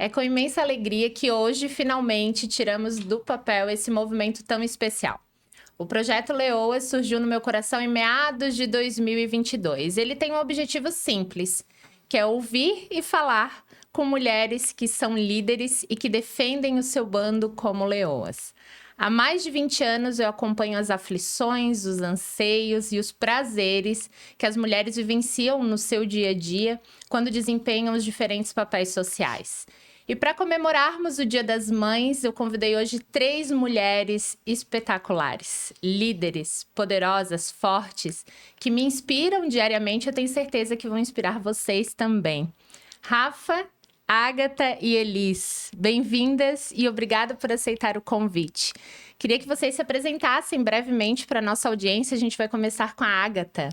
É com imensa alegria que hoje, finalmente, tiramos do papel esse movimento tão especial. O projeto Leoas surgiu no meu coração em meados de 2022. Ele tem um objetivo simples, que é ouvir e falar com mulheres que são líderes e que defendem o seu bando como leoas. Há mais de 20 anos eu acompanho as aflições, os anseios e os prazeres que as mulheres vivenciam no seu dia a dia quando desempenham os diferentes papéis sociais. E para comemorarmos o Dia das Mães, eu convidei hoje 3 mulheres espetaculares, líderes, poderosas, fortes, que me inspiram diariamente. Eu tenho certeza que vão inspirar vocês também. Rafa, Ágata e Elis, bem-vindas e obrigada por aceitar o convite. Queria que vocês se apresentassem brevemente para a nossa audiência. A gente vai começar com a Ágata.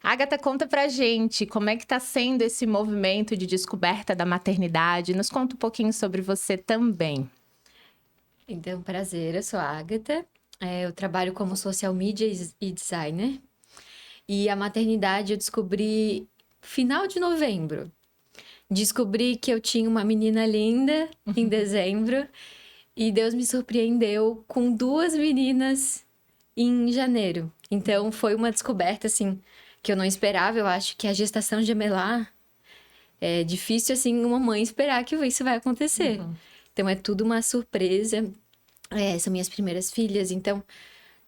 Ágata, conta pra gente como é que está sendo esse movimento de descoberta da maternidade. Nos conta um pouquinho sobre você também. Então, prazer, eu sou a Ágata. Eu trabalho como social media e designer. E a maternidade eu descobri final de novembro. Descobri que eu tinha uma menina linda em dezembro. E Deus me surpreendeu com 2 meninas em janeiro. Então, foi uma descoberta, assim, que eu não esperava. Eu acho que a gestação gemelar é difícil, assim, uma mãe esperar que isso vai acontecer. Então, é tudo uma surpresa. São minhas primeiras filhas, então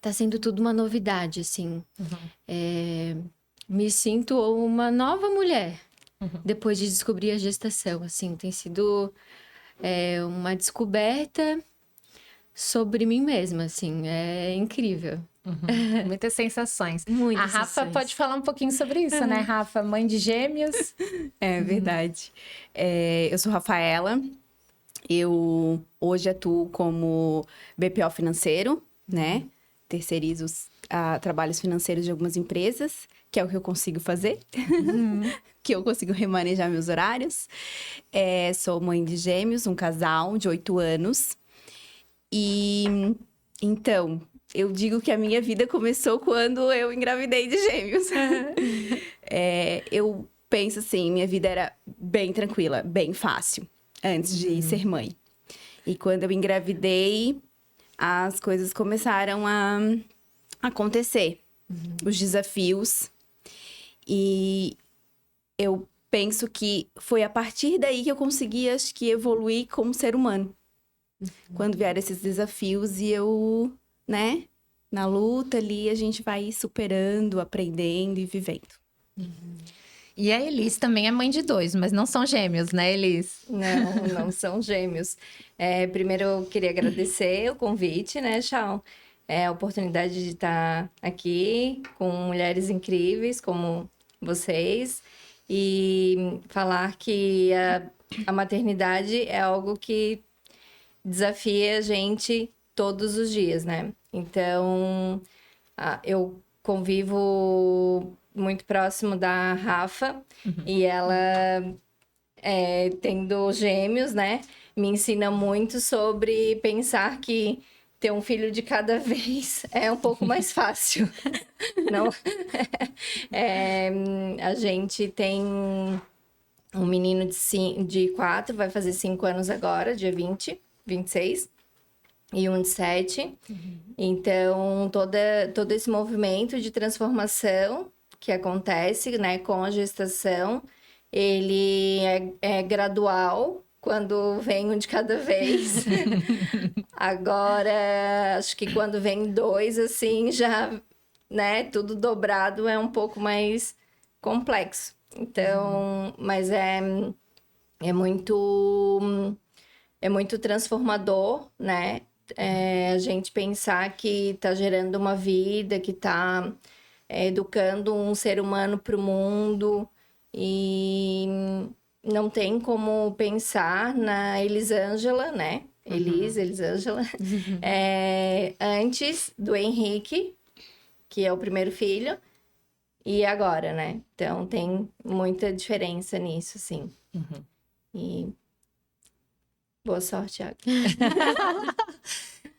tá sendo tudo uma novidade, assim. Me sinto uma nova mulher depois de descobrir a gestação, assim. Tem sido uma descoberta sobre mim mesma, assim. É incrível. Muitas sensações. Muitas A Rafa sensações. pode falar um pouquinho sobre isso, né, Rafa? Mãe de gêmeos. É verdade. Eu sou Rafaela. Eu hoje atuo como BPO financeiro, né? Terceirizo os trabalhos financeiros de algumas empresas, que é o que eu consigo fazer, que eu consigo remanejar meus horários. Sou mãe de gêmeos, um casal de 8 anos. E então, eu digo que a minha vida começou quando eu engravidei de gêmeos. Eu penso assim, minha vida era bem tranquila, bem fácil, antes de ser mãe. E quando eu engravidei, as coisas começaram a acontecer. Os desafios. E eu penso que foi a partir daí que eu consegui, acho que, evoluir como ser humano. Quando vieram esses desafios e eu, né, na luta ali, a gente vai superando, aprendendo e vivendo. E a Elis também é mãe de 2, mas não são gêmeos, né, Elis? Não são gêmeos. Primeiro, eu queria agradecer o convite, né, Shaun? A oportunidade de estar aqui com mulheres incríveis como vocês e falar que a maternidade é algo que desafia a gente todos os dias, né? Então, eu convivo muito próximo da Rafa e ela, tendo gêmeos, né? Me ensina muito sobre pensar que ter um filho de cada vez é um pouco mais fácil. Não? A gente tem um menino de 4, vai fazer 5 anos agora, dia 26, e um de 7. Então, todo esse movimento de transformação que acontece, né, com a gestação, ele é gradual, quando vem um de cada vez. Agora, acho que quando vem 2, assim, já, né, tudo dobrado é um pouco mais complexo. Então, mas é muito transformador, né? A gente pensar que está gerando uma vida, que está educando um ser humano para o mundo e não tem como pensar na Elisângela, né? Elisângela, antes do Henrique, que é o primeiro filho, e agora, né? Então, tem muita diferença nisso, sim. E boa sorte, Thiago.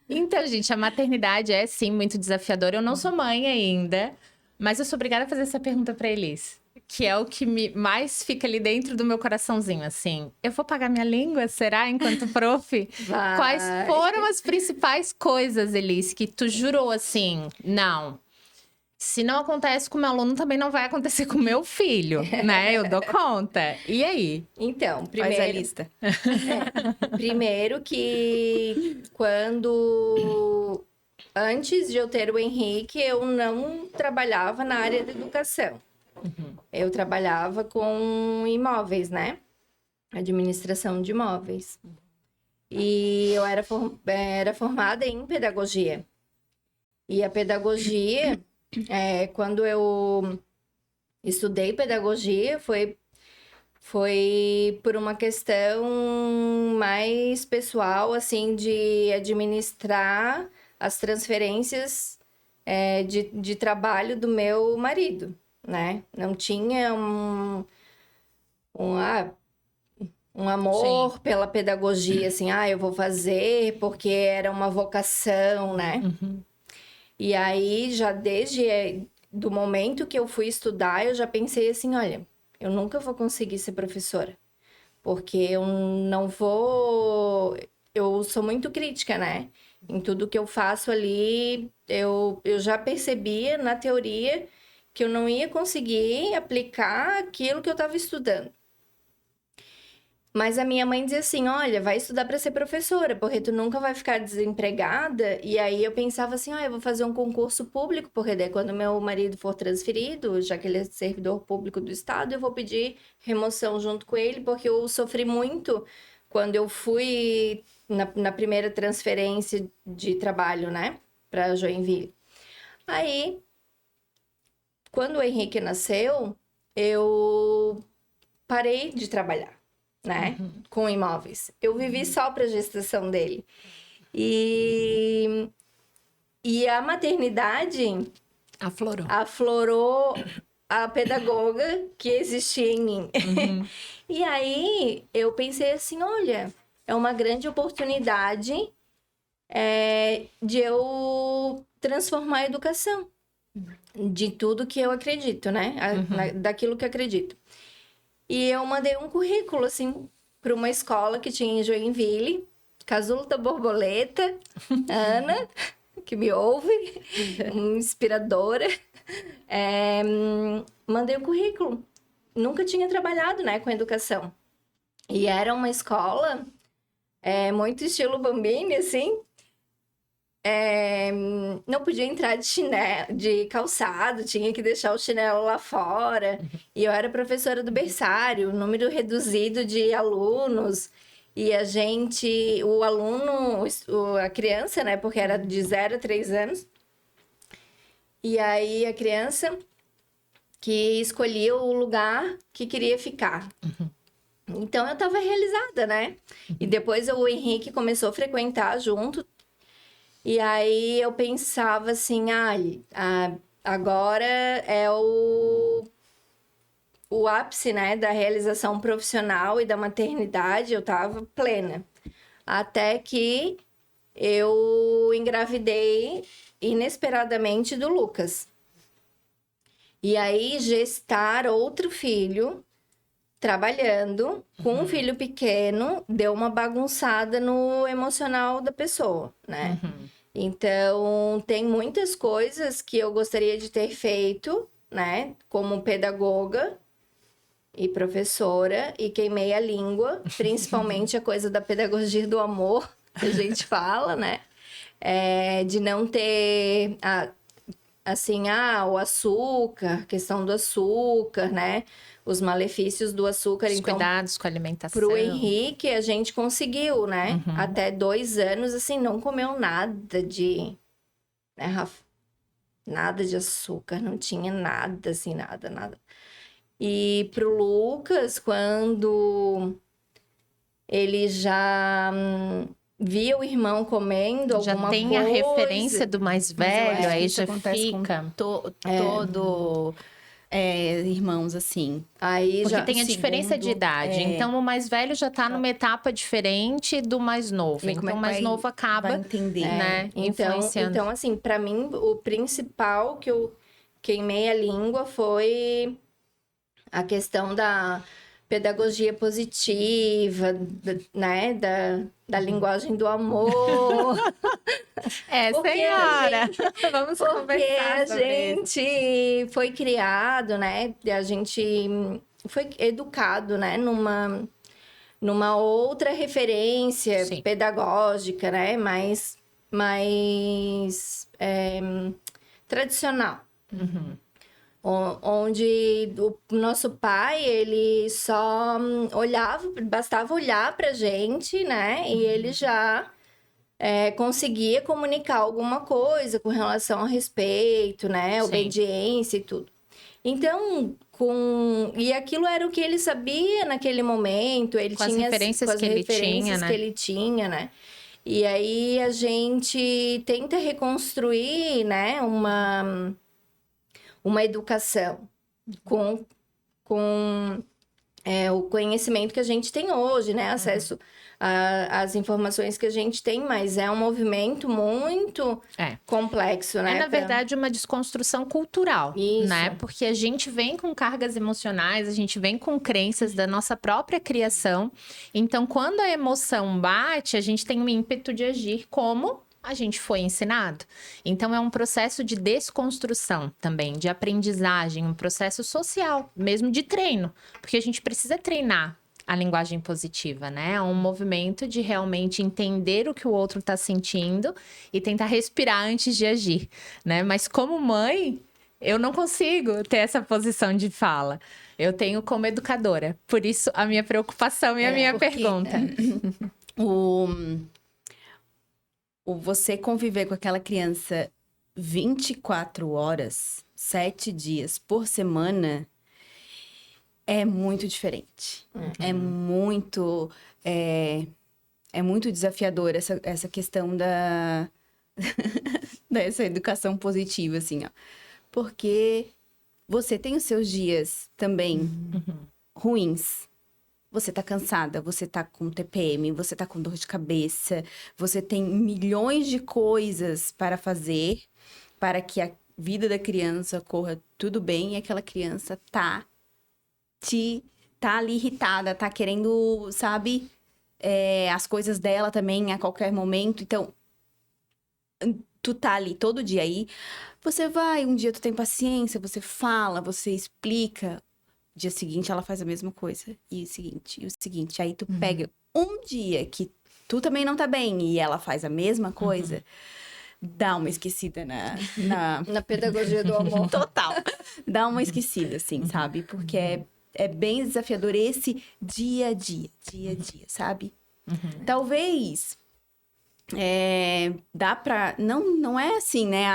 Então, gente, a maternidade é, sim, muito desafiadora. Eu não sou mãe ainda, mas eu sou obrigada a fazer essa pergunta para Elis. que é o que mais fica ali dentro do meu coraçãozinho, assim. Eu vou pagar minha língua, será, enquanto prof? Vai. Quais foram as principais coisas, Elis, que tu jurou assim, não... Se não acontece com o meu aluno, também não vai acontecer com o meu filho, né? Eu dou conta. E aí? Então, Faz a primeiro, lista. primeiro que antes de eu ter o Henrique, eu não trabalhava na área da educação. Eu trabalhava com imóveis, né? Administração de imóveis. E eu era formada em pedagogia. E a pedagogia, quando eu estudei pedagogia, foi por uma questão mais pessoal, assim, de administrar as transferências de trabalho do meu marido, né? Não tinha um amor pela pedagogia, assim, eu vou fazer porque era uma vocação, né? E aí, já desde do momento que eu fui estudar, eu já pensei assim, olha, eu nunca vou conseguir ser professora, porque eu não vou... Eu sou muito crítica, né? Em tudo que eu faço ali, eu já percebia na teoria que eu não ia conseguir aplicar aquilo que eu estava estudando. Mas a minha mãe dizia assim, olha, vai estudar para ser professora, porque tu nunca vai ficar desempregada. E aí eu pensava assim, eu vou fazer um concurso público, porque daí quando meu marido for transferido, já que ele é servidor público do estado, eu vou pedir remoção junto com ele, porque eu sofri muito quando eu fui na primeira transferência de trabalho, né, para Joinville. Aí, quando o Henrique nasceu, eu parei de trabalhar, né? Com imóveis. Eu vivi só para a gestação dele. E a maternidade aflorou a pedagoga que existia em mim. E aí eu pensei assim, olha, é uma grande oportunidade de eu transformar a educação. De tudo que eu acredito, né? Daquilo que eu acredito. E eu mandei um currículo, assim, para uma escola que tinha em Joinville, Casulo da Borboleta, Ana, que me ouve, inspiradora. Mandei o currículo. Nunca tinha trabalhado, né, com educação. E era uma escola muito estilo Bambini, assim. Não podia entrar de chinelo, de calçado, tinha que deixar o chinelo lá fora. E eu era professora do berçário, número reduzido de alunos. E o aluno, a criança, né, porque era de 0 a 3 anos. E aí a criança que escolhia o lugar que queria ficar. Então eu estava realizada, né? E depois o Henrique começou a frequentar junto. E aí eu pensava assim, agora é o ápice, né, da realização profissional e da maternidade, eu tava plena. Até que eu engravidei inesperadamente do Lucas. E aí gestar outro filho, trabalhando, com um filho pequeno, deu uma bagunçada no emocional da pessoa, né? Então, tem muitas coisas que eu gostaria de ter feito, né? Como pedagoga e professora, e queimei a língua, principalmente a coisa da pedagogia do amor, que a gente fala, né? De não ter, o açúcar, questão do açúcar, né? Os malefícios do açúcar. Os então, cuidados com a alimentação. Pro Henrique, a gente conseguiu, né? Até 2 anos, assim, não comeu nada de... Né, Rafa? Nada de açúcar, não tinha nada, assim, nada. E pro Lucas, quando ele já via o irmão comendo alguma coisa... Já tem a referência do mais velho, aí já acontece fica... todo... irmãos, assim. Aí Porque já... tem a diferença de idade. Então, o mais velho já tá numa etapa diferente do mais novo. E como Então, o mais novo vai acaba, entender, né, influenciando. Então, assim, pra mim, o principal que eu queimei a língua foi a questão da pedagogia positiva, né? Da linguagem do amor. Porque Senhora! Vamos Porque conversar a sobre isso. gente foi criado, né? A gente foi educado, né? Numa outra referência Sim. pedagógica, né? Mais tradicional. Onde o nosso pai, ele só olhava, bastava olhar pra gente, né? E ele já conseguia comunicar alguma coisa com relação ao respeito, né? Sim. Obediência e tudo. Então, e aquilo era o que ele sabia naquele momento, ele Com as tinha referências com as que ele referências tinha, né? que ele tinha, né? E aí a gente tenta reconstruir, né, uma educação com o conhecimento que a gente tem hoje, né? Acesso às informações que a gente tem, mas é um movimento muito complexo, né? Na verdade, uma desconstrução cultural, Isso. né? Porque a gente vem com cargas emocionais, a gente vem com crenças da nossa própria criação. Então, quando a emoção bate, a gente tem um ímpeto de agir como a gente foi ensinado. Então, é um processo de desconstrução também, de aprendizagem, um processo social, mesmo de treino. Porque a gente precisa treinar a linguagem positiva, né? É um movimento de realmente entender o que o outro está sentindo e tentar respirar antes de agir, né? Mas como mãe, eu não consigo ter essa posição de fala. Eu tenho como educadora. Por isso, a minha preocupação e a minha pergunta. Você conviver com aquela criança 24 horas, 7 dias por semana, é muito diferente. É muito desafiador essa questão dessa educação positiva, assim, ó. Porque você tem os seus dias também ruins. Você tá cansada, você tá com TPM, você tá com dor de cabeça, você tem milhões de coisas para fazer para que a vida da criança corra tudo bem e aquela criança tá ali irritada, tá querendo, sabe, as coisas dela também a qualquer momento. Então, tu tá ali todo dia aí, você vai, um dia tu tem paciência, você fala, você explica. Dia seguinte ela faz a mesma coisa. E o seguinte. Aí tu pega um dia que tu também não tá bem e ela faz a mesma coisa, dá uma esquecida Na pedagogia do amor. Total. Dá uma esquecida, assim, sabe? Porque é bem desafiador esse dia a dia, sabe? Talvez dá pra... Não é assim, né?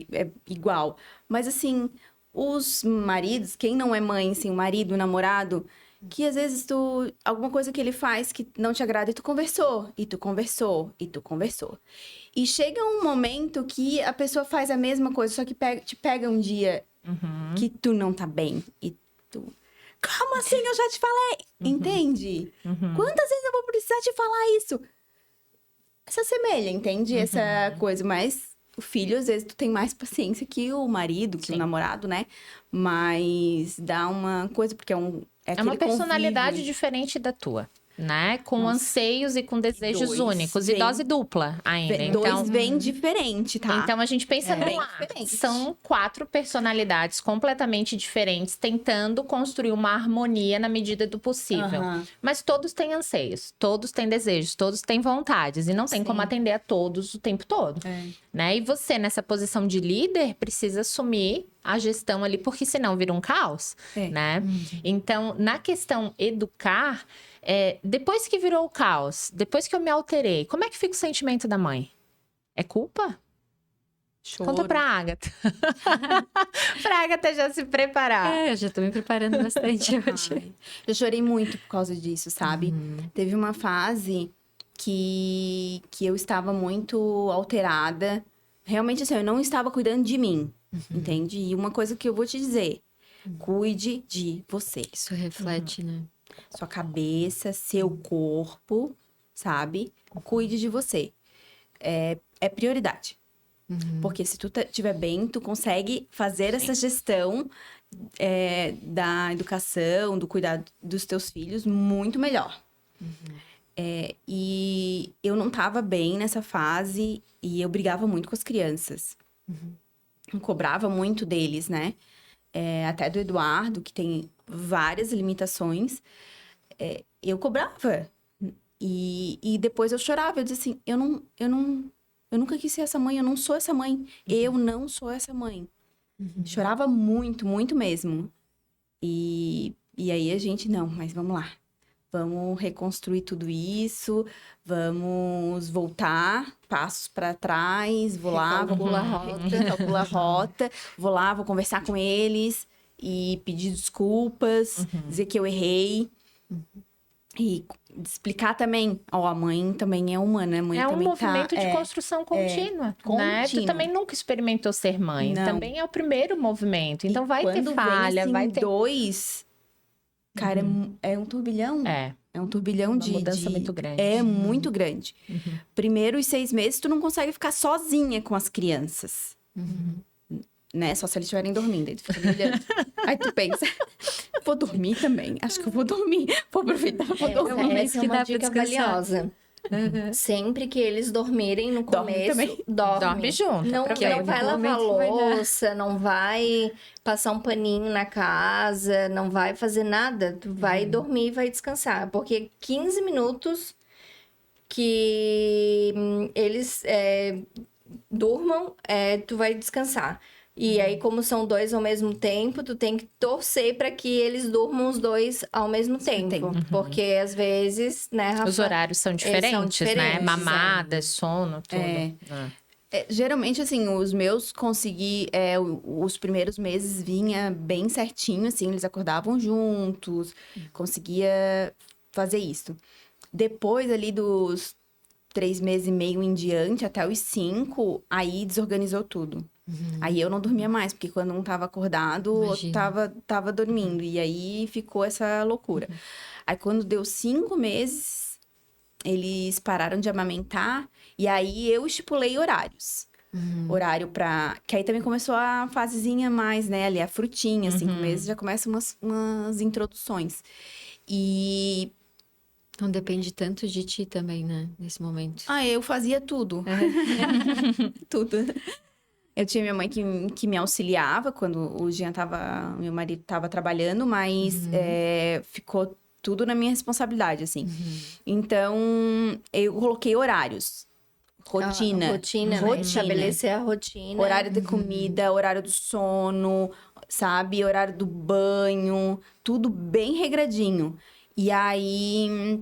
É igual. Mas assim... Os maridos, quem não é mãe, assim, o marido, o namorado, que às vezes alguma coisa que ele faz que não te agrada e tu conversou. E chega um momento que a pessoa faz a mesma coisa, só que te pega um dia que tu não tá bem. E tu... Como assim? Eu já te falei! Entende? Quantas vezes eu vou precisar te falar isso? Se assemelha, entende? Essa coisa, mas... O filho, às vezes, tu tem mais paciência que o marido, que o namorado, né? Mas dá uma coisa, porque é uma personalidade diferente da tua, né? Com anseios e com desejos únicos. E dose dupla ainda. Dois vem diferente, tá? Então, a gente pensa no ar. São 4 personalidades completamente diferentes, tentando construir uma harmonia na medida do possível. Mas todos têm anseios, todos têm desejos, todos têm vontades. E não tem como atender a todos o tempo todo. Né? E você, nessa posição de líder, precisa assumir a gestão ali, porque senão vira um caos, né? Então, na questão educar, depois que virou o caos, depois que eu me alterei, como é que fica o sentimento da mãe? É culpa? Choro. Conta pra Agatha. Pra Agatha já se preparar. Eu já tô me preparando bastante hoje. Eu chorei muito por causa disso, sabe? Teve uma fase que eu estava muito alterada. Realmente, assim, eu não estava cuidando de mim, entende? E uma coisa que eu vou te dizer, cuide de você. Isso reflete, né? Sua cabeça, seu corpo, sabe? Cuide de você. É prioridade. Porque se tu estiver bem, tu consegue fazer essa gestão da educação, do cuidado dos teus filhos muito melhor. E eu não estava bem nessa fase e eu brigava muito com as crianças. Eu cobrava muito deles, né? Até do Eduardo, que tem várias limitações. Eu cobrava. E depois eu chorava. Eu dizia assim, eu nunca quis ser essa mãe, eu não sou essa mãe. Eu não sou essa mãe. Chorava muito, muito mesmo. E aí a gente, não, mas vamos lá. Vamos reconstruir tudo isso, vamos voltar, passos para trás, vou lá, calcular a rota, vou lá, vou conversar com eles e pedir desculpas, dizer que eu errei. E explicar também, a mãe também é humana, a mãe também movimento de construção contínua, né? Tu também nunca experimentou ser mãe, também é o primeiro movimento, então vai ter falha, vem, assim, vai ter... dois, cara, é um turbilhão. É um turbilhão uma mudança muito grande. É muito grande. Primeiros 6 meses, tu não consegue ficar sozinha com as crianças. Né? Só se eles estiverem dormindo. Aí tu fica olhando. Aí tu pensa, vou dormir também. Acho que eu vou dormir. Vou aproveitar, vou dormir. Essa é uma dica valiosa. Sempre que eles dormirem no começo, dorme junto. Não vai lavar louça, não vai passar um paninho na casa, não vai fazer nada. Tu vai dormir e vai descansar. Porque 15 minutos que eles durmam, tu vai descansar. E aí, como são 2 ao mesmo tempo, tu tem que torcer para que eles durmam os 2 ao mesmo tempo. Porque, às vezes, né, Rafa? Os horários são diferentes, né? Mamadas, sono, tudo. Geralmente, assim, os meus consegui... os primeiros meses vinha bem certinho, assim. Eles acordavam juntos. Conseguia fazer isso. Depois, ali, dos 3 meses e meio em diante, até os 5, aí desorganizou tudo. Aí eu não dormia mais, porque quando um tava acordado, o outro tava dormindo. E aí ficou essa loucura. Aí quando deu 5 meses, eles pararam de amamentar. E aí eu estipulei horários. Horário pra... Que aí também começou a fasezinha mais, né? Ali a frutinha, 5 meses já começam umas introduções. E... Não depende tanto de ti também, né? Nesse momento. eu fazia tudo. Tudo. Eu tinha minha mãe que me auxiliava quando meu marido estava trabalhando, mas ficou tudo na minha responsabilidade, assim. Então, eu coloquei horários. Rotina. Rotina, né? Estabelecer a rotina. Horário de comida, horário do sono, sabe? Horário do banho, tudo bem regradinho. E aí...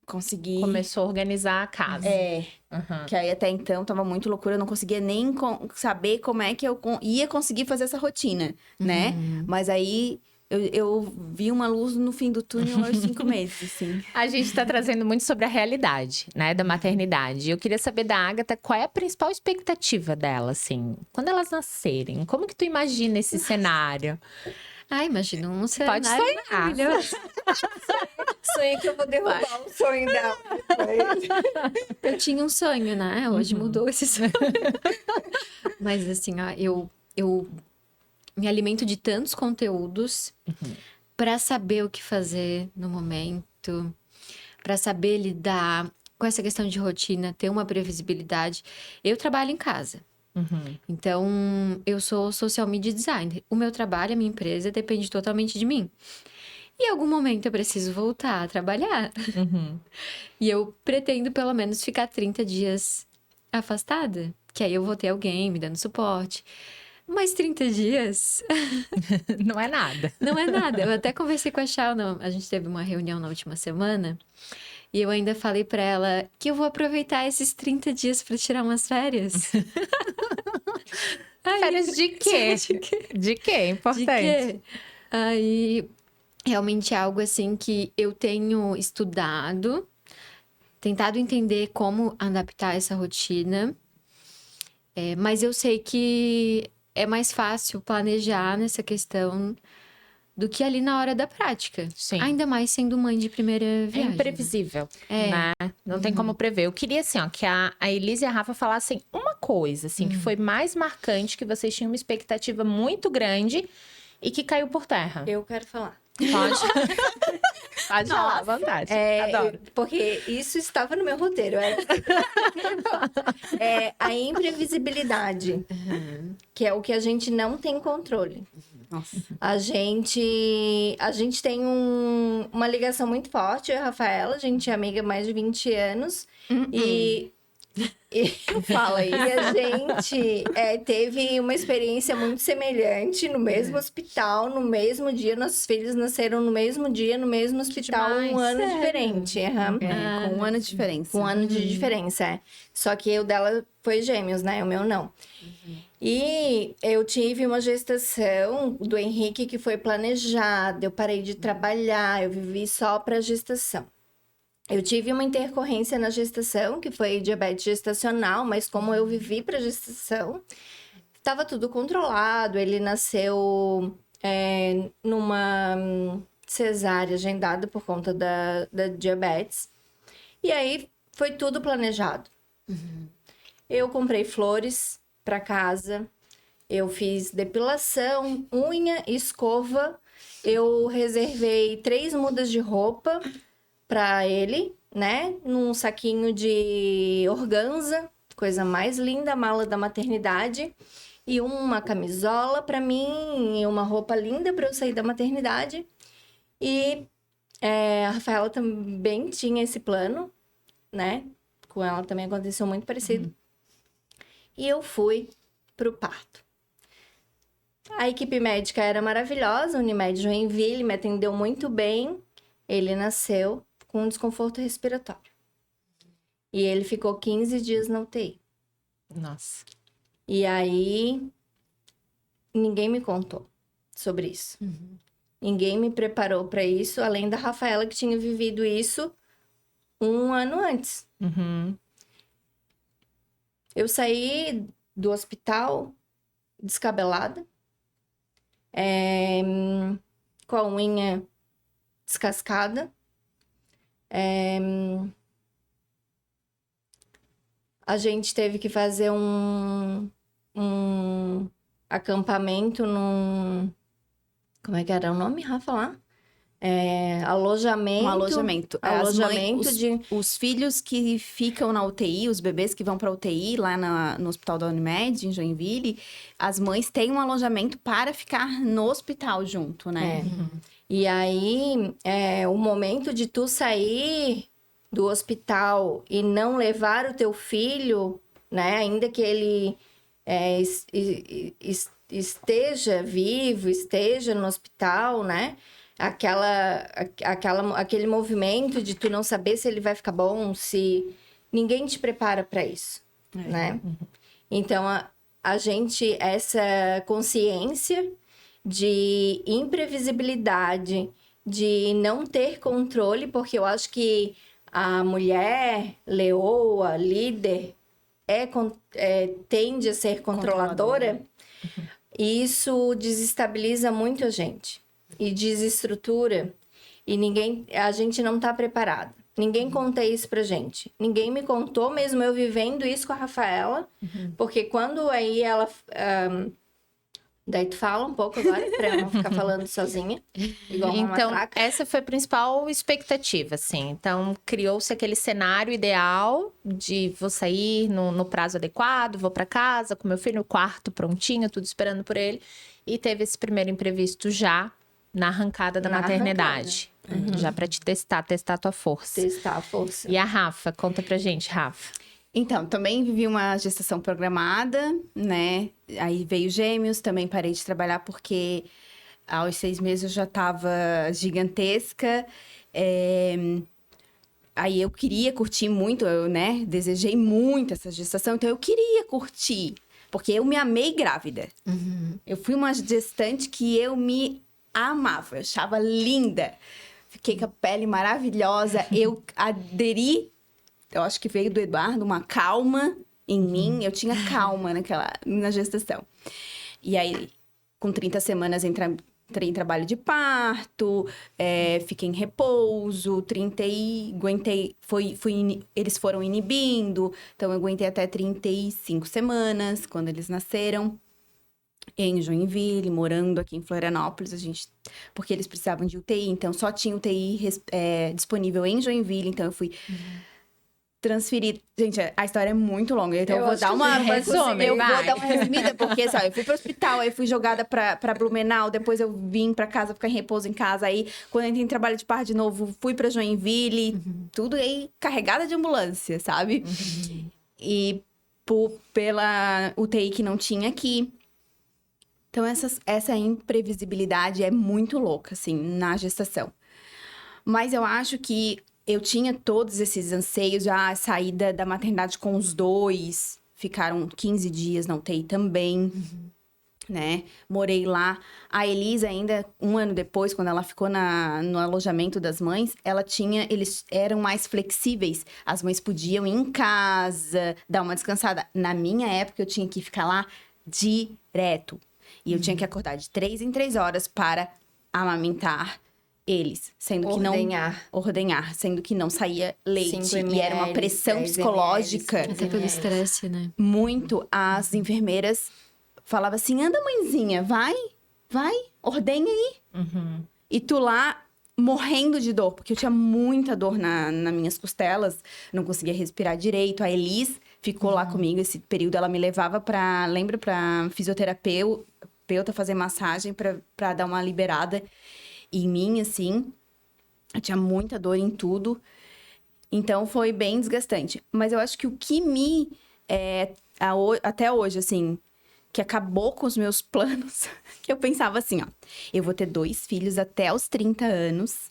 consegui... Começou a organizar a casa. Que aí até então tava muito loucura, eu não conseguia nem saber como é que eu ia conseguir fazer essa rotina, né? Mas aí eu vi uma luz no fim do túnel aos 5 meses, assim. A gente tá trazendo muito sobre a realidade, né, da maternidade. Eu queria saber da Agatha, qual é a principal expectativa dela, assim, quando elas nascerem? Como que tu imagina esse cenário? Imagina um cenário Pode sonhar. maravilhoso. Sonho que eu vou derrubar o sonho dela. Eu tinha um sonho, né? Hoje mudou esse sonho. Mas assim, eu me alimento de tantos conteúdos para saber o que fazer no momento, para saber lidar com essa questão de rotina, ter uma previsibilidade. Eu trabalho em casa. Então, eu sou social media designer. O meu trabalho, a minha empresa, depende totalmente de mim. E em algum momento eu preciso voltar a trabalhar. E eu pretendo, pelo menos, ficar 30 dias afastada. Que aí eu vou ter alguém me dando suporte. Mas 30 dias... Não é nada. Não é nada. Eu até conversei com a Chal, a gente teve uma reunião na última semana. E eu ainda falei pra ela que eu vou aproveitar esses 30 dias pra tirar umas férias. Férias de quê? De quê? Importante. De quê? Aí, realmente é algo assim que eu tenho estudado, tentado entender como adaptar essa rotina. Mas eu sei que é mais fácil planejar nessa questão do que ali na hora da prática. Sim. Ainda mais sendo mãe de primeira É viagem. imprevisível, É. né? Não tem como prever. Eu queria, assim, ó, que a Elise e a Rafa falassem uma coisa, assim, que foi mais marcante, que vocês tinham uma expectativa muito grande e que caiu por terra. Eu quero falar. Pode? Pode falar, à vontade. Adoro. Porque isso estava no meu roteiro. É a imprevisibilidade, que é o que a gente não tem controle. Nossa. A gente tem uma ligação muito forte, eu e a Rafaela. A gente é amiga há mais de 20 anos. E Fala aí. E a gente teve uma experiência muito semelhante no mesmo hospital, no mesmo dia. Nossos filhos nasceram no mesmo dia, no mesmo hospital, demais. um ano Sério? diferente. Aham. Com um ano de diferença. Com um ano de diferença, é. Só que o dela foi gêmeos, né? O meu não. E eu tive uma gestação do Henrique que foi planejada. Eu parei de trabalhar, eu vivi só para gestação. Eu tive uma intercorrência na gestação, que foi diabetes gestacional, mas como eu vivi para gestação, estava tudo controlado. Ele nasceu numa cesárea agendada por conta da diabetes. E aí foi tudo planejado. Eu comprei flores para casa, eu fiz depilação, unha, escova, eu reservei 3 mudas de roupa para ele, né? Num saquinho de organza, coisa mais linda, a mala da maternidade. E uma camisola para mim, e uma roupa linda para eu sair da maternidade. E a Rafaela também tinha esse plano, né? Com ela também aconteceu muito parecido. E eu fui pro parto. A equipe médica era maravilhosa, a Unimed Joinville me atendeu muito bem. Ele nasceu com um desconforto respiratório. E ele ficou 15 dias na UTI. Nossa. E aí, ninguém me contou sobre isso. Ninguém me preparou para isso, além da Rafaela, que tinha vivido isso 1 ano antes. Uhum. Eu saí do hospital descabelada, com a unha descascada. A gente teve que fazer um acampamento num... Como é que era o nome, Rafa, lá? Alojamento. Um alojamento. Alojamento Os filhos que ficam na UTI, os bebês que vão para UTI lá no hospital da Unimed, em Joinville, as mães têm um alojamento para ficar no hospital junto, né? E aí, o momento de tu sair do hospital e não levar o teu filho, né? Ainda que ele esteja vivo, esteja no hospital, né? Aquele movimento de tu não saber se ele vai ficar bom, se ninguém te prepara para isso, né? Então, a gente, essa consciência de imprevisibilidade, de não ter controle, porque eu acho que a mulher, leoa, líder, tende a ser controladora. E isso desestabiliza muito a gente e desestrutura, e a gente não tá preparada. Ninguém conta isso pra gente. Ninguém me contou, mesmo eu vivendo isso com a Rafaela, porque quando aí ela... Daí tu fala um pouco agora, pra eu não ficar falando sozinha, igual uma Então, matraca. essa foi a principal expectativa, assim. Então, criou-se aquele cenário ideal de vou sair no prazo adequado, vou para casa com meu filho no quarto prontinho, tudo esperando por ele. E teve esse primeiro imprevisto já na arrancada da maternidade. Já para te testar a tua força. Testar a força. E a Rafa, conta pra gente, Rafa. Então, também vivi uma gestação programada, né? Aí veio gêmeos, também parei de trabalhar porque aos 6 meses eu já estava gigantesca. Aí eu queria curtir muito, eu, né? Desejei muito essa gestação, então eu queria curtir. Porque eu me amei grávida. Eu fui uma gestante que eu me amava, eu achava linda. Fiquei com a pele maravilhosa, eu aderi... Eu acho que veio do Eduardo uma calma em mim. Eu tinha calma na gestação. E aí, com 30 semanas, entrei em trabalho de parto, fiquei em repouso, aguentei, eles foram inibindo, então eu aguentei até 35 semanas, quando eles nasceram, em Joinville, morando aqui em Florianópolis, porque eles precisavam de UTI, então só tinha UTI disponível em Joinville, então eu fui transferir. Gente, a história é muito longa, então eu vou dar uma resumida, porque eu fui pro hospital, aí fui jogada pra Blumenau, depois eu vim pra casa, ficar em repouso em casa, aí quando eu entrei em trabalho de parto de novo, fui pra Joinville, tudo aí carregada de ambulância, sabe? E pela UTI que não tinha aqui. Então, essa imprevisibilidade é muito louca, assim, na gestação. Mas eu acho que eu tinha todos esses anseios, já a saída da maternidade com os dois, ficaram 15 dias na UTI também, né? Morei lá. A Elisa ainda, um ano depois, quando ela ficou no alojamento das mães, eles eram mais flexíveis. As mães podiam ir em casa, dar uma descansada. Na minha época, eu tinha que ficar lá direto. E eu tinha que acordar de 3 em 3 horas para amamentar eles, sendo que não... Ordenhar, sendo que não saía leite. 5 ml, e era uma pressão 10 psicológica. ml, Até pelo estresse, né? Muito. As enfermeiras falavam assim, anda, mãezinha, vai, ordenha aí. E tu lá, morrendo de dor, porque eu tinha muita dor nas minhas costelas, não conseguia respirar direito. A Elis ficou lá comigo esse período, ela me levava pra fisioterapeuta fazer massagem pra dar uma liberada em mim, assim. Eu tinha muita dor em tudo. Então, foi bem desgastante. Mas eu acho que o que até hoje, assim, que acabou com os meus planos, que eu pensava assim, ó, eu vou ter 2 filhos até os 30 anos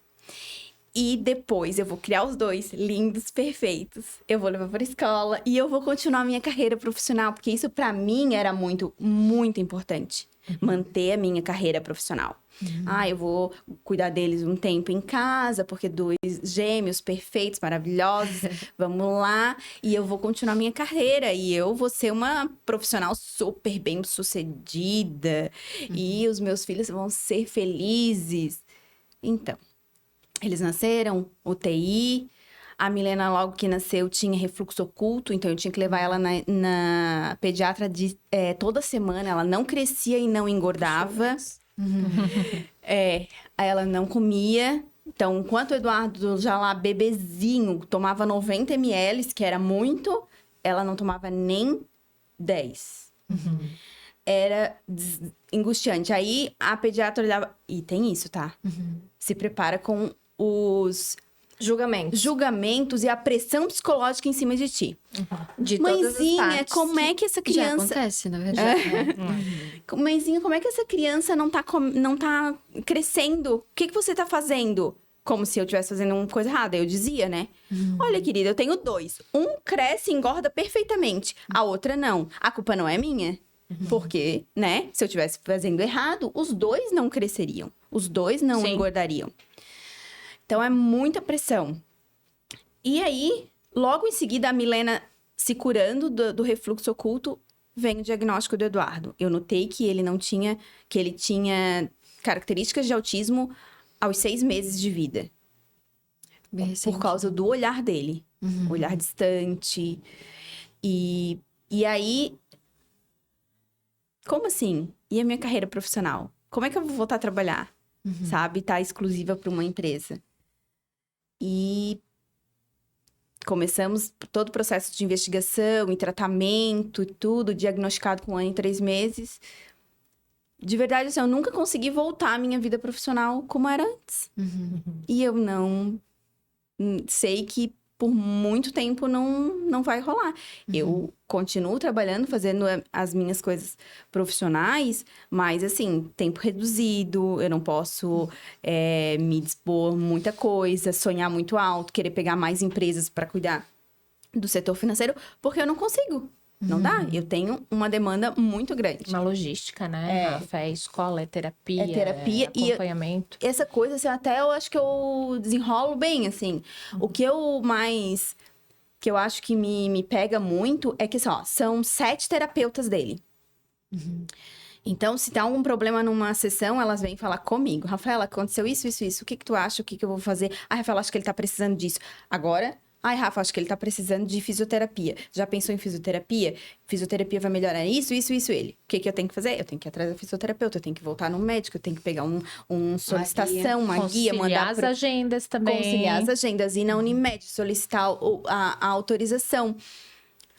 e depois eu vou criar os 2 lindos, perfeitos. Eu vou levar para escola e eu vou continuar a minha carreira profissional, porque isso para mim era muito, muito importante. Manter a minha carreira profissional. Eu vou cuidar deles um tempo em casa, porque 2 gêmeos perfeitos, maravilhosos, vamos lá. E eu vou continuar a minha carreira, e eu vou ser uma profissional super bem-sucedida. E os meus filhos vão ser felizes. Então, eles nasceram, UTI... A Milena, logo que nasceu, tinha refluxo oculto, então eu tinha que levar ela na pediatra toda semana. Ela não crescia e não engordava. Aí ela não comia. Então, enquanto o Eduardo, já lá bebezinho, tomava 90 ml, que era muito, ela não tomava nem 10. Era angustiante. Aí a pediatra olhava... E tem isso, tá? Se prepara com os... julgamentos e a pressão psicológica em cima de ti. De todas as Mãezinha, partes. como é que essa Já criança... acontece, na verdade. Mãezinha, como é que essa criança não tá crescendo? O que você tá fazendo? Como se eu estivesse fazendo uma coisa errada. Eu dizia, né? Olha, querida, eu tenho 2. Um cresce e engorda perfeitamente. A outra não. A culpa não é minha. Porque, né? Se eu estivesse fazendo errado, os 2 não cresceriam. Os 2 não engordariam. Então, é muita pressão. E aí, logo em seguida, a Milena se curando do refluxo oculto, vem o diagnóstico do Eduardo. Eu notei que ele tinha características de autismo aos 6 meses de vida. Bem recente. Por causa do olhar dele. Olhar distante. E aí... Como assim? E a minha carreira profissional? Como é que eu vou voltar a trabalhar? Sabe? Tá exclusiva para uma empresa. E começamos todo o processo de investigação e tratamento e tudo, diagnosticado com 1 ano e 3 meses. De verdade, assim, eu nunca consegui voltar à minha vida profissional como era antes. E eu não sei que por muito tempo não vai rolar. Eu continuo trabalhando, fazendo as minhas coisas profissionais, mas, assim, tempo reduzido, eu não posso me dispor muita coisa, sonhar muito alto, querer pegar mais empresas para cuidar do setor financeiro, porque eu não consigo. Não dá. Eu tenho uma demanda muito grande. Uma logística, né, Rafa? É escola, é terapia, É terapia e acompanhamento. Essa coisa, assim, até eu acho que eu desenrolo bem, assim. O que eu acho que me pega muito é que, assim, ó, são 7 terapeutas dele. Então, se tem algum problema numa sessão, elas vêm falar comigo. Rafaela, aconteceu isso, isso, isso. O que que tu acha? O que que eu vou fazer? Ai, Rafaela, acho que ele tá precisando disso. Agora, ai, Rafa, acho que ele tá precisando de fisioterapia. Já pensou em fisioterapia? Fisioterapia vai melhorar isso, isso, isso, ele. O que que eu tenho que fazer? Eu tenho que ir atrás da fisioterapeuta, eu tenho que voltar no médico, eu tenho que pegar uma solicitação, uma guia, Conciliar mandar as agendas também. conciliar as agendas, ir na Unimed, solicitar a autorização.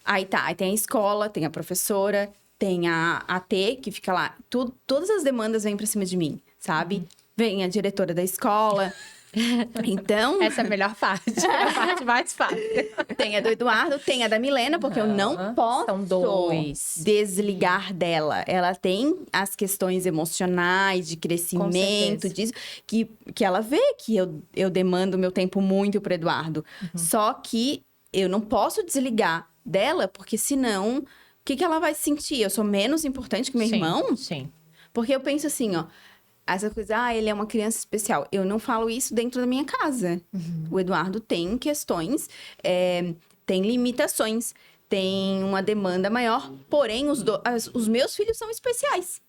Aí tá, aí tem a escola, tem a professora, tem a AT, que fica lá. Todas as demandas vêm pra cima de mim, sabe? Vem a diretora da escola. Então, Essa é a melhor parte, é a parte mais fácil. tem a do Eduardo, tem a da Milena, porque eu não posso São dois. desligar dela. Ela tem as questões emocionais, de crescimento, certeza. disso, que ela vê que eu demando meu tempo muito pro Eduardo. Só que eu não posso desligar dela, porque senão, o que ela vai sentir? Eu sou menos importante que meu Sim, irmão? Sim. Porque eu penso assim, ó. Essa coisa, ele é uma criança especial. Eu não falo isso dentro da minha casa. O Eduardo tem questões, tem limitações, tem uma demanda maior. Porém, os meus filhos são especiais.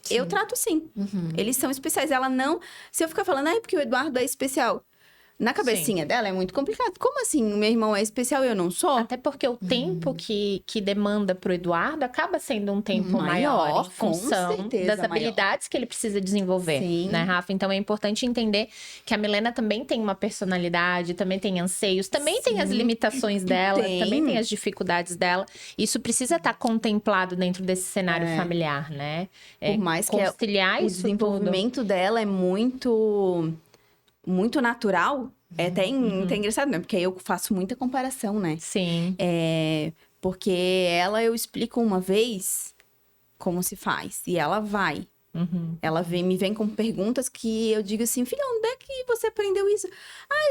Eu trato sim. Eles são especiais. Ela não... Se eu ficar falando, porque o Eduardo é especial. Na cabecinha dela é muito complicado. Como assim? O meu irmão é especial e eu não sou? Até porque o tempo que demanda pro Eduardo acaba sendo um tempo maior, em com função certeza, das habilidades que ele precisa desenvolver, Sim. né, Rafa? Então é importante entender que a Milena também tem uma personalidade, também tem anseios, também tem as limitações dela, também tem as dificuldades dela. Isso precisa estar contemplado dentro desse cenário familiar, né? Por mais que conciliar o isso desenvolvimento dela é muito natural, é até engraçado, né? Porque aí eu faço muita comparação, né? tudo. Sim. Porque eu explico uma vez como se faz, e ela vai. Ela me vem com perguntas que eu digo assim, filha, onde é que você aprendeu isso?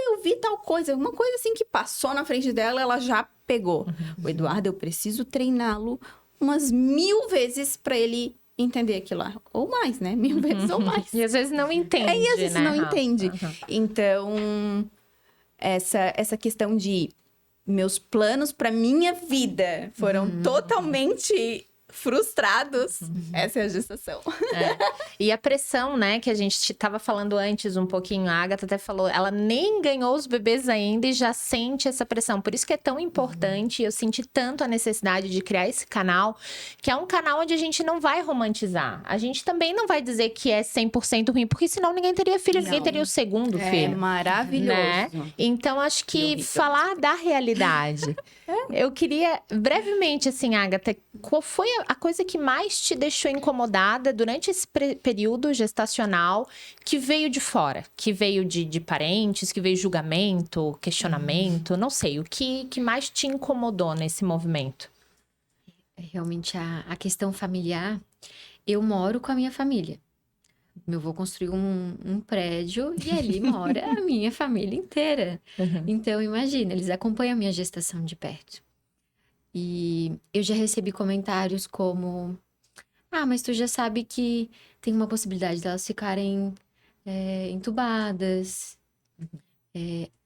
Eu vi tal coisa, uma coisa assim que passou na frente dela, ela já pegou. O Eduardo, eu preciso treiná-lo umas 1000 vezes para ele entender aquilo lá. Ou mais, né? 1000 vezes ou mais. E às vezes não entende, E às vezes né, não Rafa? entende. Então, essa questão de meus planos para minha vida foram totalmente frustrados. Essa é a gestação. E a pressão, né, que a gente estava falando antes um pouquinho, a Agatha até falou, ela nem ganhou os bebês ainda e já sente essa pressão. Por isso que é tão importante, eu senti tanto a necessidade de criar esse canal, que é um canal onde a gente não vai romantizar. A gente também não vai dizer que é 100% ruim, porque senão ninguém teria filho, ninguém teria o segundo É filho. maravilhoso. Né? Então, acho que horrível. falar da realidade. Eu queria, brevemente, assim, Agatha, qual foi a coisa que mais te deixou incomodada durante esse período gestacional que veio de fora? Que veio de parentes, que veio julgamento, questionamento, não sei. O que mais te incomodou nesse movimento? Realmente, a questão familiar, eu moro com a minha família. Eu vou construir um prédio e ali mora a minha família inteira. Então, imagina, eles acompanham a minha gestação de perto. E eu já recebi comentários como... mas tu já sabe que tem uma possibilidade delas ficarem entubadas.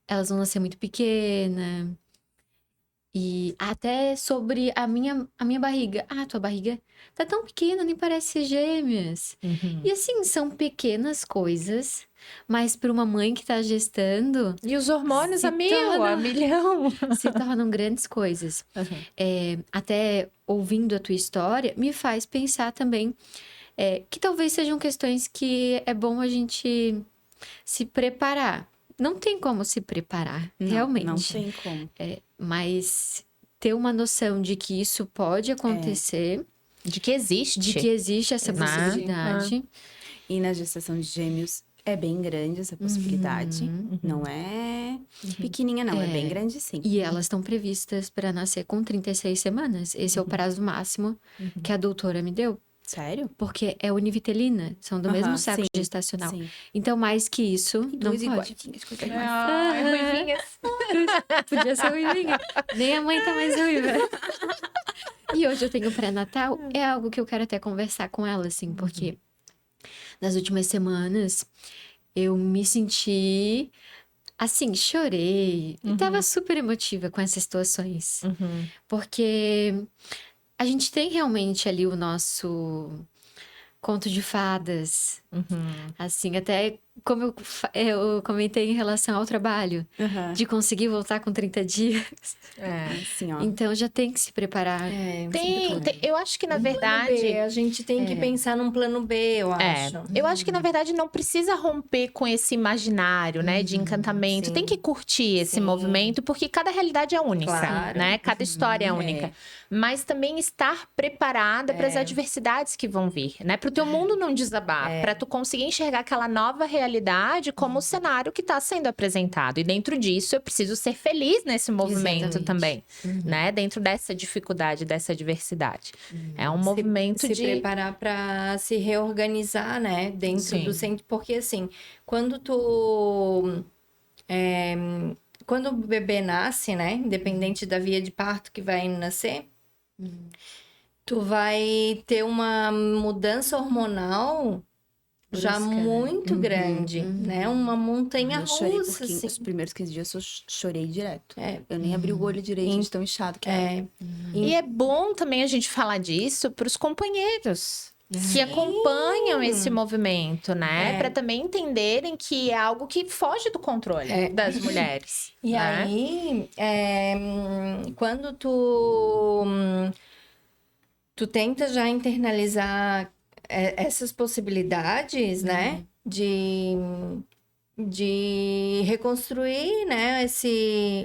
Elas vão nascer muito pequena. E até sobre a minha barriga. Tua barriga tá tão pequena, nem parece ser gêmeas. E assim, são pequenas coisas, mas para uma mãe que tá gestando, E os hormônios Se a mil, a milhão. se tornam grandes coisas. Até ouvindo a tua história, me faz pensar também que talvez sejam questões que é bom a gente se preparar. Não tem como se preparar, realmente. Não tem como. Mas ter uma noção de que isso pode acontecer, De que existe. de que existe essa Né? possibilidade. E na gestação de gêmeos é bem grande essa possibilidade. Não é pequenininha, não. É bem grande, sim. E elas estão previstas para nascer com 36 semanas. Esse é o prazo máximo que a doutora me deu. Sério? Porque é univitelina, são do mesmo saco sim, gestacional. Sim. Então, mais que isso, não Duas pode. iguaizinhas, coisa mais. Ai, ruivinhas. Podia ser ruivinha. Nem a mãe tá mais ruiva. E hoje eu tenho pré-natal. É algo que eu quero até conversar com ela, assim, porque nas últimas semanas eu me senti assim, chorei. E tava super emotiva com essas situações. Porque a gente tem realmente ali conto de fadas. Assim, até como eu comentei em relação ao trabalho, de conseguir voltar com 30 dias. Assim, ó. Então já tem que se preparar. Eu acho que na Plano verdade. B, a gente tem que pensar num plano B, eu acho. Eu acho que, na verdade, não precisa romper com esse imaginário, né, de encantamento. sim. Tem que curtir esse Sim. movimento, porque cada realidade é única, Claro. né? Cada história é única. Mas também estar preparada para as adversidades que vão vir, né? Para o teu mundo não desabar, para tu conseguir enxergar aquela nova realidade como o cenário que está sendo apresentado. E dentro disso, eu preciso ser feliz nesse movimento Exatamente. também, né? Dentro dessa dificuldade, dessa adversidade. É um movimento se de... preparar para se reorganizar, né? Dentro Sim. do centro. Porque, assim, quando tu... quando o bebê nasce, né? Independente da via de parto que vai nascer, tu vai ter uma mudança hormonal já Brusca, né? muito grande, né? Uma montanha Eu chorei russa, porque assim. os primeiros 15 dias eu chorei direto. É. Eu nem abri o olho direito de tão inchado que era. E é bom também a gente falar disso para os companheiros que acompanham esse movimento, né? Para também entenderem que é algo que foge do controle das mulheres. E né? aí, quando tu tenta já internalizar essas possibilidades, né? De reconstruir, né?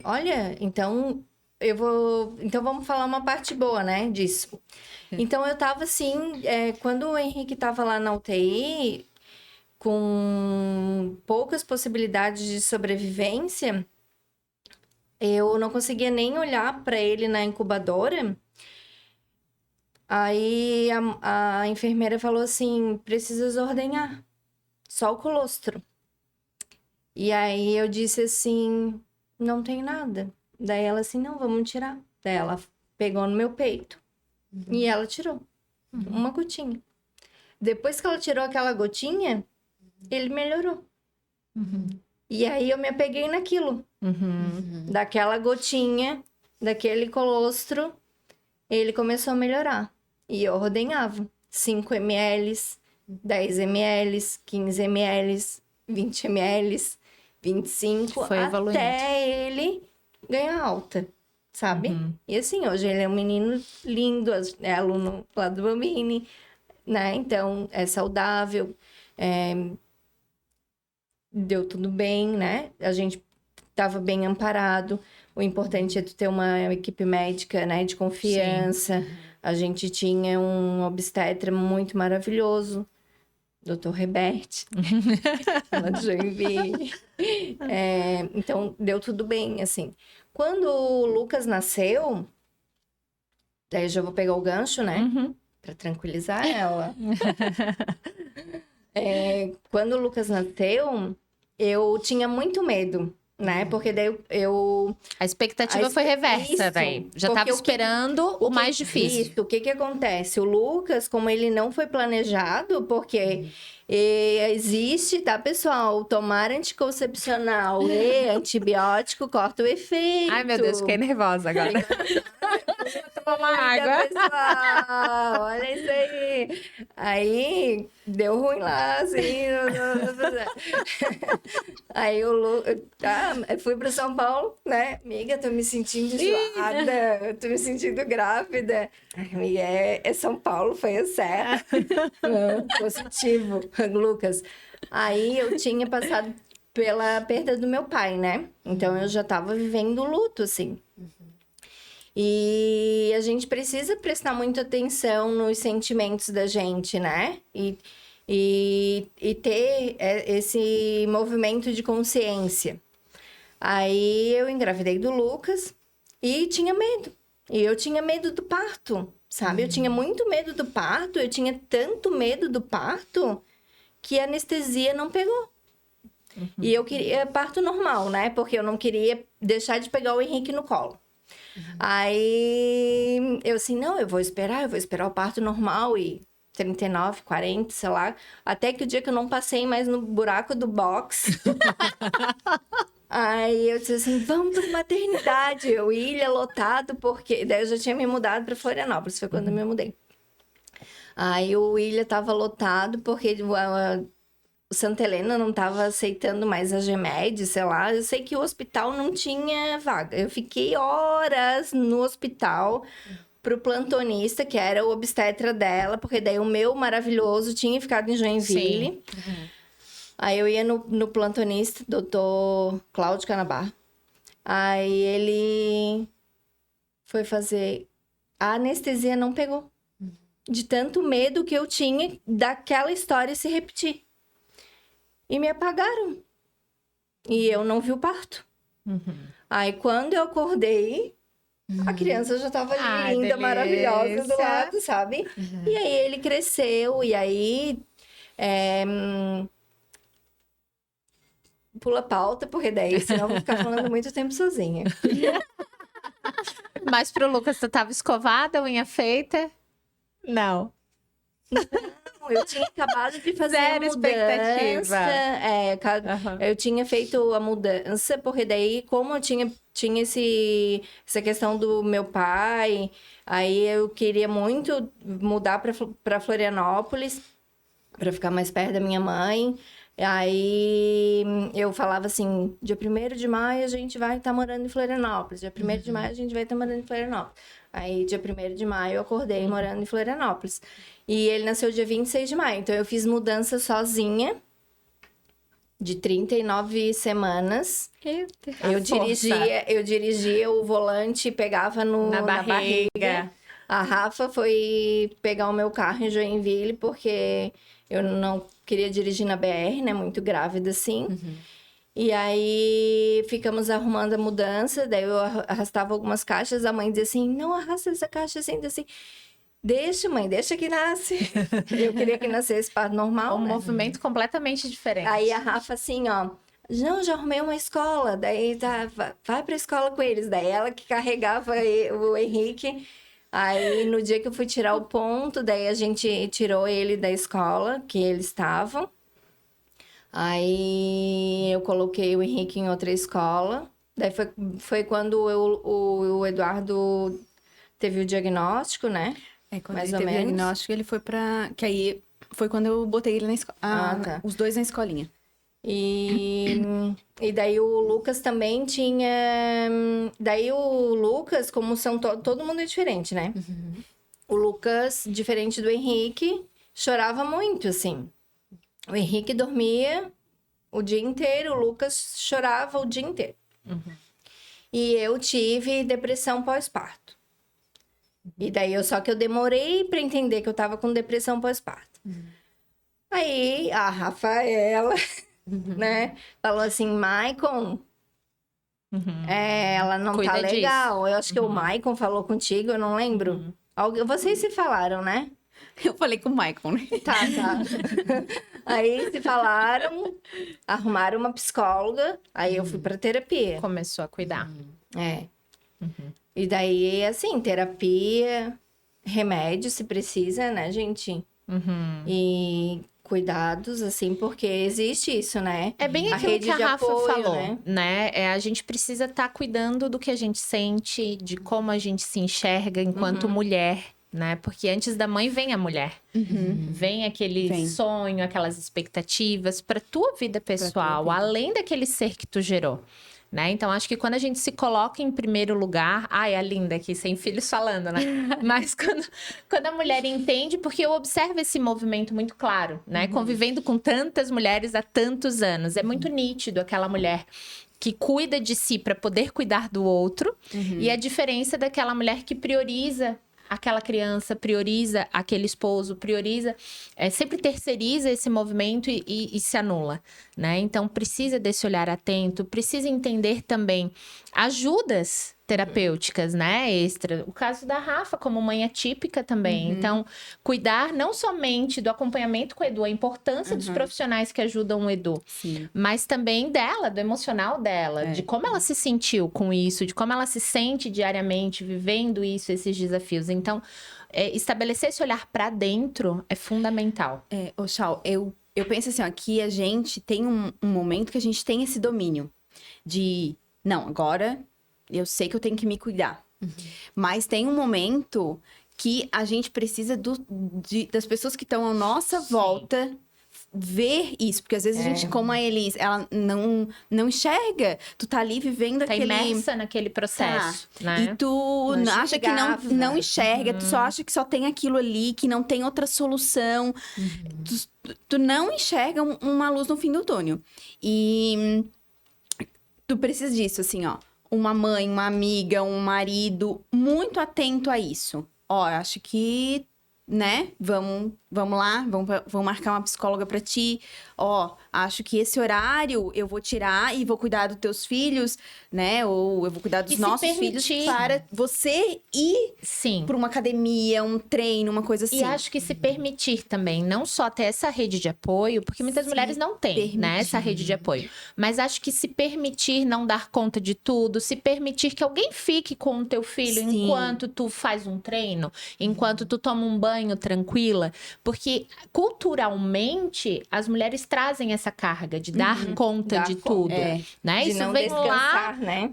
Olha, então então vamos falar uma parte boa, né? Disso. Então eu tava assim, quando o Henrique tava lá na UTI, com poucas possibilidades de sobrevivência, eu não conseguia nem olhar para ele na incubadora. Aí a enfermeira falou assim: precisas ordenhar, só o colostro. E aí eu disse assim: não tem nada. Daí ela assim: não, vamos tirar. Daí ela pegou no meu peito e ela tirou uma gotinha. Depois que ela tirou aquela gotinha, ele melhorou. E aí eu me apeguei naquilo. Daquela gotinha, daquele colostro, ele começou a melhorar. E eu ordenhava 5 ml, 10 ml, 15 ml, 20 ml, 25, Foi evoluindo. até ele ganhar alta, sabe? E assim, hoje ele é um menino lindo, é aluno lá do Bambini, né? Então, é saudável, deu tudo bem, né? A gente estava bem amparado. O importante é tu ter uma equipe médica, né, de confiança. A gente tinha um obstetra muito maravilhoso, Dr. Reberte, lá de Joinville. Então, deu tudo bem, assim. Quando o Lucas nasceu, daí eu já vou pegar o gancho, né? Pra tranquilizar ela. Quando o Lucas nasceu, eu tinha muito medo, né? Porque daí A expectativa foi reversa, Isso, daí. Já porque estava esperando o mais difícil. Isso, o que acontece? O Lucas, como ele não foi planejado, porque existe, tá, pessoal? Tomar anticoncepcional e antibiótico corta o efeito. Ai, meu Deus, fiquei nervosa agora. Tomar uma água. Pessoal, olha isso aí. Aí, deu ruim lá, assim. Aí eu fui para São Paulo, né? Amiga, tô me sentindo enjoada, tô me sentindo grávida. Ai, amiga, é São Paulo, foi a certo. Positivo, Lucas. Aí eu tinha passado pela perda do meu pai, né? Então eu já tava vivendo o luto, assim. E a gente precisa prestar muita atenção nos sentimentos da gente, né? E ter esse movimento de consciência. Aí eu engravidei do Lucas e tinha medo. E eu tinha medo do parto, sabe? Eu tinha muito medo do parto, eu tinha tanto medo do parto que a anestesia não pegou. E eu queria parto normal, né? Porque eu não queria deixar de pegar o Henrique no colo. Aí eu assim, não, eu vou esperar o parto normal e 39, 40, sei lá. Até que o dia que eu não passei mais no buraco do box. Aí eu disse assim, vamos pra maternidade. Eu ilha lotado, porque... Daí eu já tinha me mudado pra Florianópolis, foi quando eu me mudei. Aí o William tava lotado porque o Santa Helena não tava aceitando mais a GEMED, sei lá. Eu sei que o hospital não tinha vaga. Eu fiquei horas no hospital pro plantonista, que era o obstetra dela, porque daí o meu maravilhoso tinha ficado em Joinville. Aí eu ia no plantonista, doutor Cláudio Canabar. Aí ele foi fazer... A anestesia não pegou. De tanto medo que eu tinha daquela história se repetir. E me apagaram. E eu não vi o parto. Aí quando eu acordei, a criança já tava ali, linda, delícia. maravilhosa do lado, sabe? E aí ele cresceu, e aí... Pula a pauta, porque daí senão eu vou ficar falando muito tempo sozinha. Mas pro Lucas, tu tava escovada, unha feita? Não. Eu tinha acabado de fazer Zero a mudança. expectativa. Eu tinha feito a mudança, porque daí, como eu tinha essa questão do meu pai, aí eu queria muito mudar para Florianópolis, para ficar mais perto da minha mãe. Aí eu falava assim, dia 1º de maio a gente vai estar morando em Florianópolis, dia 1º de maio a gente vai estar morando em Florianópolis. Aí dia 1º de maio eu acordei morando em Florianópolis. E ele nasceu dia 26 de maio, então eu fiz mudança sozinha, de 39 semanas. Eu dirigia o volante, pegava na barriga. A Rafa foi pegar o meu carro em Joinville, porque eu não queria dirigir na BR, né? Muito grávida, assim. E aí, ficamos arrumando a mudança. Daí, eu arrastava algumas caixas. A mãe dizia assim, não arrasta essa caixa assim. Deixa, mãe, deixa que nasce. Eu queria que nascesse parto normal, Um né? movimento completamente diferente. Aí, a Rafa assim, ó... Não, já arrumei uma escola. Daí, vai pra escola com eles. Daí, ela que carregava o Henrique... Aí, no dia que eu fui tirar o ponto, daí a gente tirou ele da escola que eles estavam. Aí, eu coloquei o Henrique em outra escola. Daí, foi quando o Eduardo teve o diagnóstico, né? Quando Mais ele ou teve menos. diagnóstico, ele foi pra... Que aí foi quando eu botei ele na escola. Tá. Os dois na escolinha. E daí o Lucas também tinha... Daí o Lucas, como são todo mundo é diferente, né? O Lucas, diferente do Henrique, chorava muito, assim. O Henrique dormia o dia inteiro, o Lucas chorava o dia inteiro. E eu tive depressão pós-parto. E daí, só que eu demorei pra entender que eu tava com depressão pós-parto. Aí, a Rafaela... né? Falou assim, Maicon, ela não Cuida tá disso. legal. Eu acho que o Maicon falou contigo, eu não lembro. Vocês se falaram, né? Eu falei com o Michael, né? Tá. Aí se falaram, arrumaram uma psicóloga, aí eu fui pra terapia. Começou a cuidar. E daí, assim, terapia, remédio se precisa, né, gente? E cuidados, assim, porque existe isso, né? É bem A aquilo rede que a de Rafa apoio, falou, né? A gente precisa estar cuidando do que a gente sente, de como a gente se enxerga enquanto mulher, né? Porque antes da mãe vem a mulher. Vem aquele sonho, aquelas expectativas para tua vida pessoal, além daquele ser que tu gerou. Né? Então, acho que quando a gente se coloca em primeiro lugar... Ai, a linda aqui, sem filhos falando, né? Mas quando a mulher entende... Porque eu observo esse movimento muito claro, né? Convivendo com tantas mulheres há tantos anos. É muito nítido aquela mulher que cuida de si para poder cuidar do outro. E a diferença daquela mulher que prioriza aquela criança, prioriza aquele esposo, prioriza, sempre terceiriza esse movimento e se anula, né? Então, precisa desse olhar atento, precisa entender também ajudas terapêuticas, né? Extra. O caso da Rafa, como mãe atípica também. Então, cuidar não somente do acompanhamento com o Edu, a importância dos profissionais que ajudam o Edu, mas também dela, do emocional dela, de como ela se sentiu com isso, de como ela se sente diariamente vivendo isso, esses desafios. Então, estabelecer esse olhar para dentro é fundamental. Ô, Chau, eu penso assim, ó, que a gente tem um momento que a gente tem esse domínio de, não, agora eu sei que eu tenho que me cuidar. Mas tem um momento que a gente precisa das pessoas que estão à nossa volta ver isso, porque às vezes a gente, como a Elis, ela não enxerga, tu tá ali vivendo Tá aquele... imersa naquele processo, né? E tu Não acha que enxergava. não enxerga, tu só acha que só tem aquilo ali, que não tem outra solução. Tu não enxerga uma luz no fim do túnel. E tu precisa disso, assim, ó. Uma mãe, uma amiga, um marido muito atento a isso. Ó, eu acho que, né, vamos lá, vamos marcar uma psicóloga pra ti. Ó, acho que esse horário eu vou tirar e vou cuidar dos teus filhos, né? Ou eu vou cuidar dos E se nossos filhos permitir. para você ir Sim. pra uma academia, um treino, uma coisa assim. E acho que se permitir também, não só ter essa rede de apoio, porque muitas Se mulheres não têm, né, permitir. essa rede de apoio. Mas acho que se permitir não dar conta de tudo, se permitir que alguém fique com o teu filho Sim. enquanto tu faz um treino, enquanto tu toma um banho tranquila, porque culturalmente as mulheres trazem essa carga de dar conta Dar de conta. tudo, É. né? De Isso não vem lá descansar, né?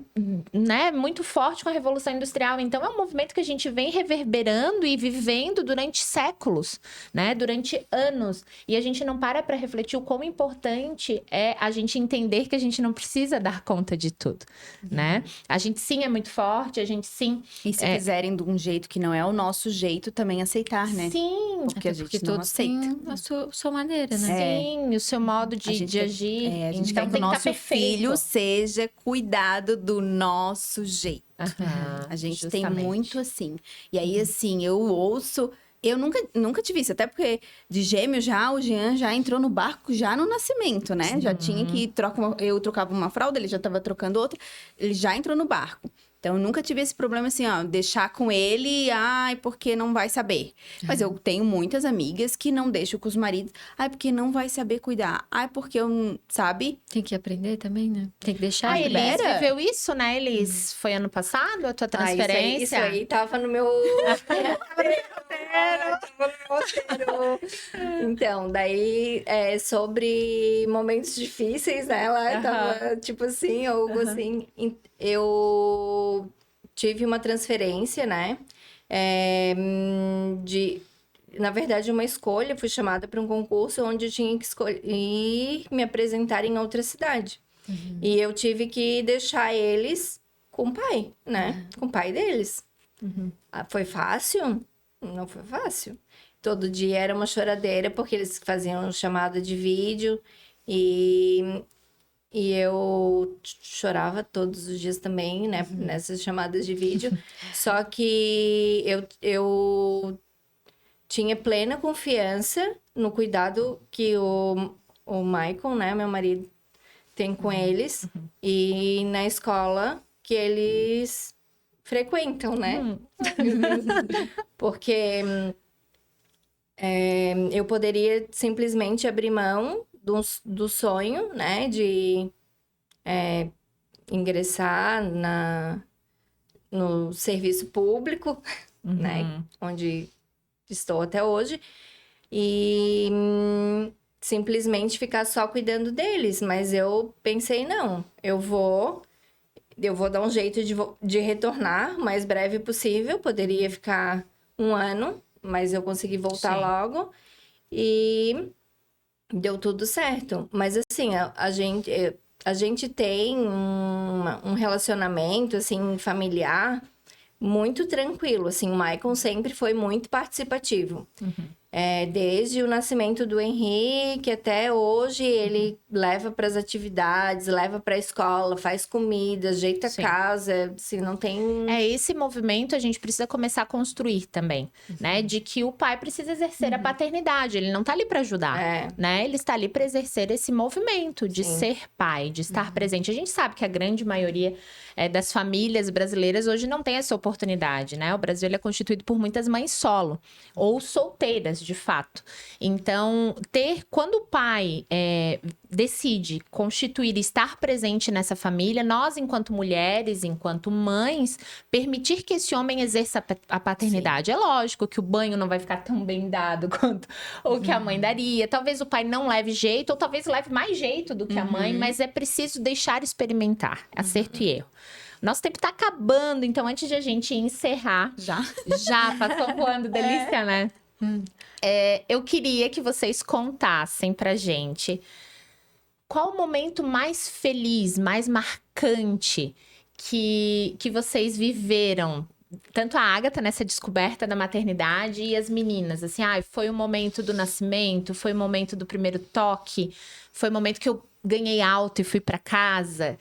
muito forte com a Revolução Industrial. Então, é um movimento que a gente vem reverberando e vivendo durante séculos, né? Durante anos. E a gente não para refletir o quão importante é a gente entender que a gente não precisa dar conta de tudo, né? A gente sim é muito forte, a gente sim... E se fizerem de um jeito que não é o nosso jeito, também aceitar, né? Sim, Porque a gente Porque não todos aceita. têm a sua maneira, né? sim, o seu modo de agir. A gente então, quer que tem o que nosso tá perfeito. filho seja cuidado do nosso jeito. Aham, A gente tem justamente. muito assim. E aí, assim, eu ouço... Eu nunca tive isso, até porque de gêmeo já, o Jean já entrou no barco já no nascimento, né? Já tinha que eu trocava uma fralda, ele já tava trocando outra, ele já entrou no barco. Então, eu nunca tive esse problema assim, ó, deixar com ele, ai, porque não vai saber. Mas eu tenho muitas amigas que não deixam com os maridos, ai, porque não vai saber cuidar, ai, porque eu, sabe? Tem que aprender também, né? Tem que deixar. A Elis libera. viveu isso, né, Elis? Foi ano passado a tua transferência? Isso aí tava no meu roteiro. Então, daí, sobre momentos difíceis, né? Ela tava, tipo assim, algo assim. Eu tive uma transferência, né? Na verdade, uma escolha. Fui chamada para um concurso onde eu tinha que escolher me apresentar em outra cidade. E eu tive que deixar eles com o pai, né? Com o pai deles. Foi fácil? Não foi fácil. Todo dia era uma choradeira, porque eles faziam chamada de vídeo e eu chorava todos os dias também, né? Nessas chamadas de vídeo. Só que eu tinha plena confiança no cuidado que o Michael, né? Meu marido, tem com eles. E na escola que eles frequentam, né? Porque eu poderia simplesmente abrir mão do sonho, né? De ingressar no serviço público, né? Onde estou até hoje. E simplesmente ficar só cuidando deles. Mas eu pensei, não, eu vou dar um jeito de retornar o mais breve possível. Poderia ficar 1 ano, mas eu consegui voltar logo. E deu tudo certo. Mas assim, a gente tem um relacionamento, assim, familiar muito tranquilo. Assim, o Michael sempre foi muito participativo. Desde o nascimento do Henrique até hoje, ele leva para as atividades, leva para a escola, faz comida, ajeita a casa, assim, não tem... Esse movimento a gente precisa começar a construir também, né? De que o pai precisa exercer a paternidade, ele não tá ali para ajudar, né? Ele está ali para exercer esse movimento de ser pai, de estar presente. A gente sabe que a grande maioria das famílias brasileiras hoje não tem essa oportunidade, né? O Brasil ele é constituído por muitas mães solo ou solteiras, pessoas, de fato. Então, quando o pai decide constituir e estar presente nessa família, nós, enquanto mulheres, enquanto mães, permitir que esse homem exerça a paternidade. É lógico que o banho não vai ficar tão bem dado quanto o que a mãe daria. Talvez o pai não leve jeito, ou talvez leve mais jeito do que a mãe, mas é preciso deixar experimentar, acerto e erro. Nosso tempo tá acabando, então antes de a gente encerrar... Já passou voando, delícia, né? Eu queria que vocês contassem pra gente qual o momento mais feliz, mais marcante que vocês viveram. Tanto a Ágata nessa descoberta da maternidade e as meninas, assim, foi o momento do nascimento, foi o momento do primeiro toque, foi o momento que eu ganhei alta e fui pra casa.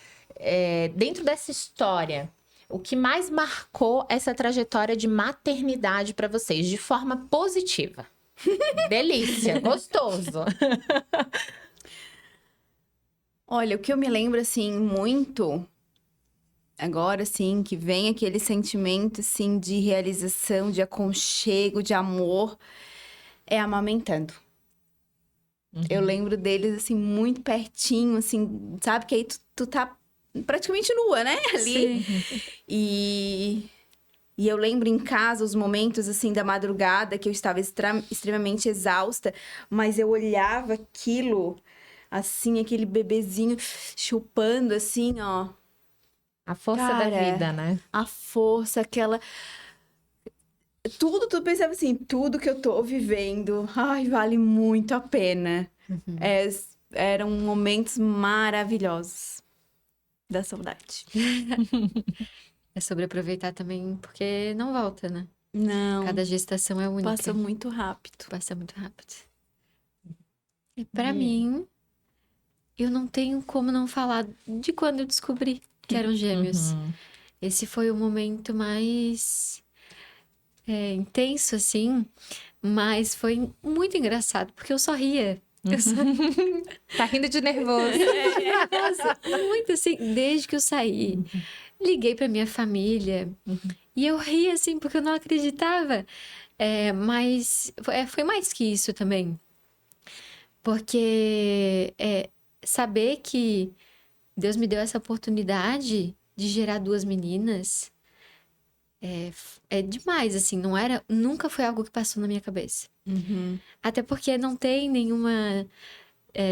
Dentro dessa história, o que mais marcou essa trajetória de maternidade pra vocês, de forma positiva? Delícia, gostoso. Olha, o que eu me lembro, assim, muito... Agora, assim, que vem aquele sentimento, assim, de realização, de aconchego, de amor, é amamentando. Eu lembro deles, assim, muito pertinho, assim, sabe? Que aí tu tá praticamente nua, né? Ali. Sim. E eu lembro em casa os momentos, assim, da madrugada, que eu estava extremamente exausta, mas eu olhava aquilo, assim, aquele bebezinho chupando, assim, ó. A força Cara, da vida, né? A força, aquela... tu pensava assim, tudo que eu tô vivendo, vale muito a pena. Eram momentos maravilhosos da saudade. É sobre aproveitar também, porque não volta, né? Não, Cada gestação é única. passa muito rápido. Passa muito rápido. E pra mim, eu não tenho como não falar de quando eu descobri que eram gêmeos. Esse foi o momento mais intenso, assim, mas foi muito engraçado, porque eu só ria. Tá rindo de nervoso. Muito assim, desde que eu saí. Liguei pra minha família e eu ri, assim, porque eu não acreditava. Mas foi mais que isso também. Porque saber que Deus me deu essa oportunidade de gerar 2 meninas é demais, assim, nunca foi algo que passou na minha cabeça. Até porque não tem nenhuma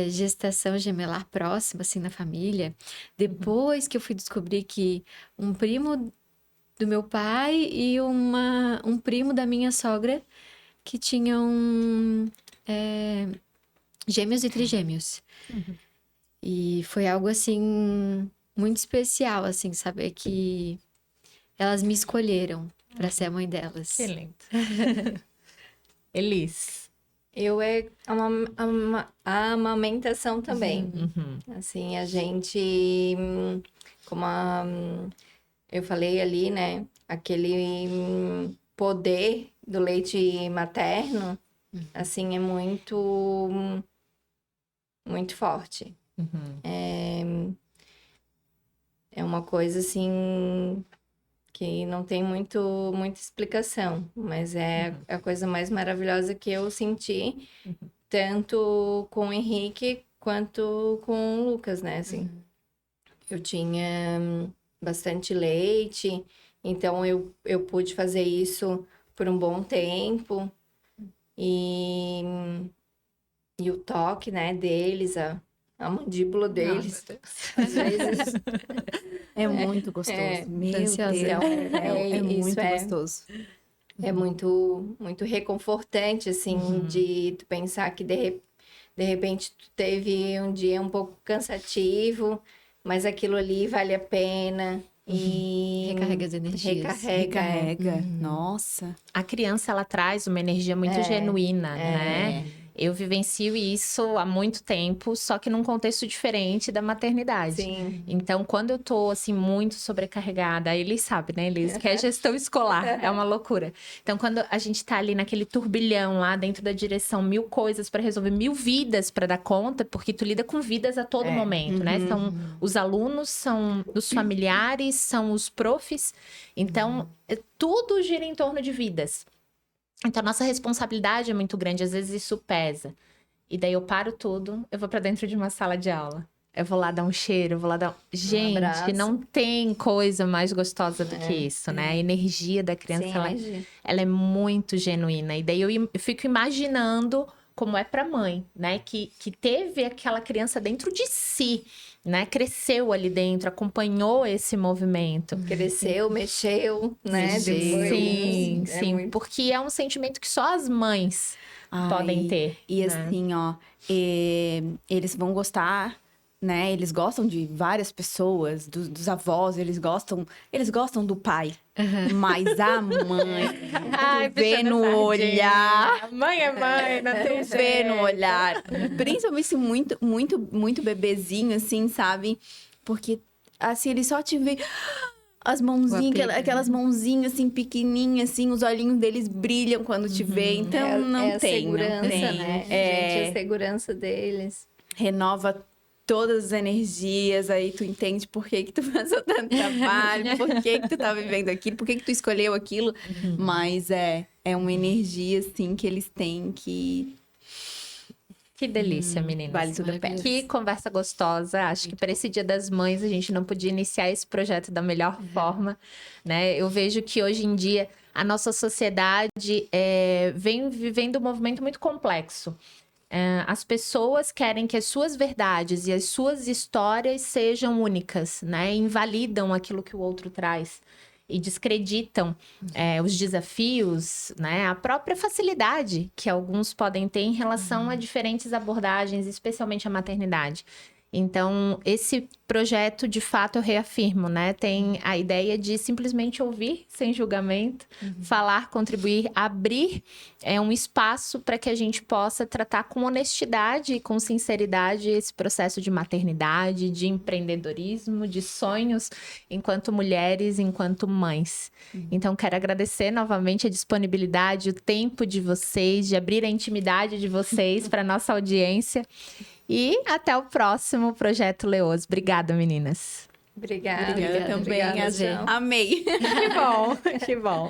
gestação gemelar próxima, assim, na família. Depois que eu fui descobrir que um primo do meu pai e um primo da minha sogra que tinham gêmeos e trigêmeos. E foi algo, assim, muito especial, assim, saber que elas me escolheram para ser a mãe delas. Que lindo. Elis. A amamentação também. Assim, a gente, como eu falei ali, né? Aquele poder do leite materno, assim, é muito, muito forte. É uma coisa, assim, que não tem muita explicação, mas é a coisa mais maravilhosa que eu senti, tanto com o Henrique quanto com o Lucas, né, assim. Eu tinha bastante leite, então eu pude fazer isso por um bom tempo, e o toque, né, deles, a mandíbula deles, às vezes... É muito gostoso. Meu Deus. ansiosa. É muito Isso gostoso. É muito, muito reconfortante, assim, de tu pensar que de repente tu teve um dia um pouco cansativo, mas aquilo ali vale a pena. E Recarrega as energias. Recarrega. Nossa. A criança, ela traz uma energia muito genuína, né? Eu vivencio isso há muito tempo, só que num contexto diferente da maternidade. Sim. Então, quando eu tô, assim, muito sobrecarregada, a Elis sabe, né, Elis? Que é gestão escolar, é uma loucura. Então, quando a gente tá ali naquele turbilhão lá dentro da direção, 1000 coisas para resolver, 1000 vidas para dar conta, porque tu lida com vidas a todo momento, né? São os alunos, são os familiares, são os profs. Então, tudo gira em torno de vidas. Então, a nossa responsabilidade é muito grande, às vezes isso pesa. E daí eu paro tudo, eu vou pra dentro de uma sala de aula. Eu vou lá dar um cheiro, eu vou lá dar... Gente, abraço. não tem coisa mais gostosa do que isso, né? A energia da criança, Sim, ela é muito genuína. E daí eu fico imaginando como é pra mãe, né? Que teve aquela criança dentro de si, né? Cresceu ali dentro, acompanhou esse movimento. cresceu, mexeu, né? Mexeu. Depois, Sim, é sim. muito- Porque é um sentimento que só as mães podem ter. E né? assim, ó, eles vão gostar, né? Eles gostam de várias pessoas, dos avós, eles gostam do pai. Mas a mãe, Ai, tu vê puxando no sardinha. olhar, Mãe é mãe, não tem tu vê no jeito. olhar. Principalmente muito, muito, muito bebezinho, assim, sabe? Porque, assim, ele só te vê... As mãozinhas, apego, aquelas mãozinhas assim, pequenininhas, assim, os olhinhos deles brilham quando te vê. Então, não é a tem, segurança, não tem. né? Gente, a segurança deles. Renova todas as energias, aí tu entende por que tu passou tanto trabalho, por que tu tá vivendo aquilo, por que tu escolheu aquilo. Mas é uma energia, assim, que eles têm que... Que delícia, meninas. vale tudo a pena. Que conversa gostosa. Acho que para esse Dia das Mães a gente não podia iniciar esse projeto da melhor forma, né? Eu vejo que hoje em dia a nossa sociedade vem vivendo um movimento muito complexo. As pessoas querem que as suas verdades e as suas histórias sejam únicas, né? Invalidam aquilo que o outro traz e descreditam os desafios, né? A própria facilidade que alguns podem ter em relação a diferentes abordagens, especialmente a maternidade. Então, esse projeto, de fato, eu reafirmo, né? Tem a ideia de simplesmente ouvir sem julgamento, falar, contribuir, abrir um espaço para que a gente possa tratar com honestidade e com sinceridade esse processo de maternidade, de empreendedorismo, de sonhos enquanto mulheres, enquanto mães. Então, quero agradecer novamente a disponibilidade, o tempo de vocês, de abrir a intimidade de vocês para a nossa audiência. E até o próximo Projeto Leoso. Obrigada, meninas. Obrigada. Eu também, Obrigada, João. amei. Que bom, que bom.